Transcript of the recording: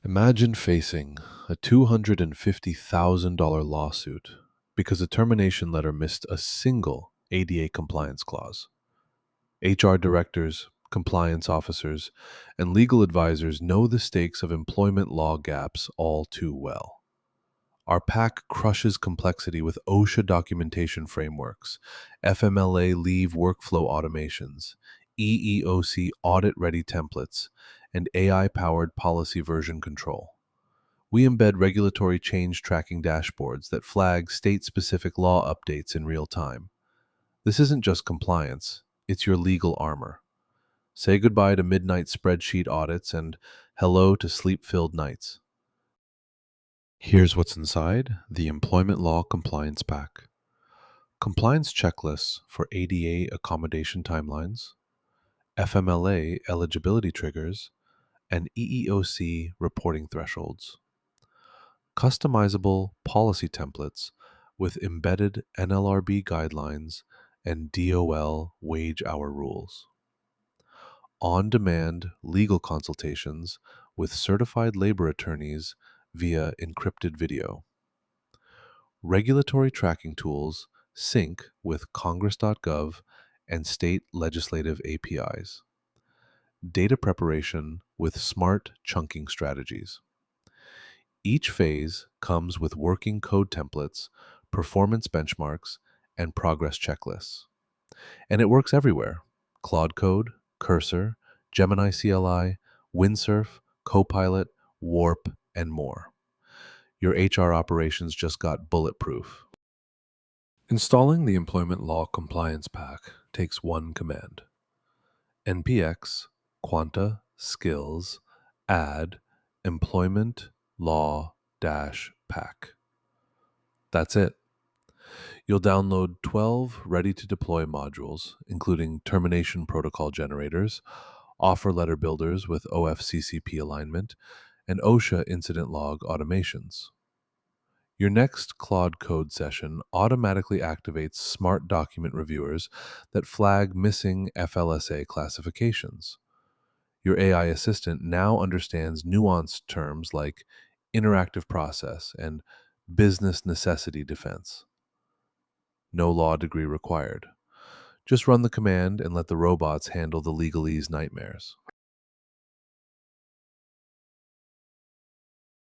Imagine facing a $250,000 lawsuit because a termination letter missed a single ADA compliance clause. HR directors, compliance officers, and legal advisors know the stakes of employment law gaps all too well. Our pack crushes complexity with OSHA documentation frameworks, FMLA leave workflow automations, EEOC audit-ready templates, and AI-powered policy version control. We embed regulatory change tracking dashboards that flag state-specific law updates in real time. This isn't just compliance, it's your legal armor. Say goodbye to midnight spreadsheet audits and hello to sleep-filled nights. Here's what's inside the Employment Law Compliance Pack. Compliance checklists for ADA accommodation timelines, FMLA eligibility triggers, and EEOC reporting thresholds. Customizable policy templates with embedded NLRB guidelines and DOL wage hour rules. On-demand legal consultations with certified labor attorneys via encrypted video. Regulatory tracking tools sync with Congress.gov and state legislative APIs. Data preparation with smart chunking strategies. Each phase comes with working code templates, performance benchmarks, and progress checklists. And it works everywhere: Claude Code, Cursor, Gemini CLI, Windsurf, Copilot, Warp, and more. Your HR operations just got bulletproof. Installing the Employment Law Compliance Pack takes one command: npx quanta-skills add employment law-pack. That's it. You'll download 12 ready-to-deploy modules, including termination protocol generators, offer letter builders with OFCCP alignment, and OSHA incident log automations. Your next Claude Code session automatically activates smart document reviewers that flag missing FLSA classifications. Your AI assistant now understands nuanced terms like interactive process and business necessity defense. No law degree required. Just run the command and let the robots handle the legalese nightmares.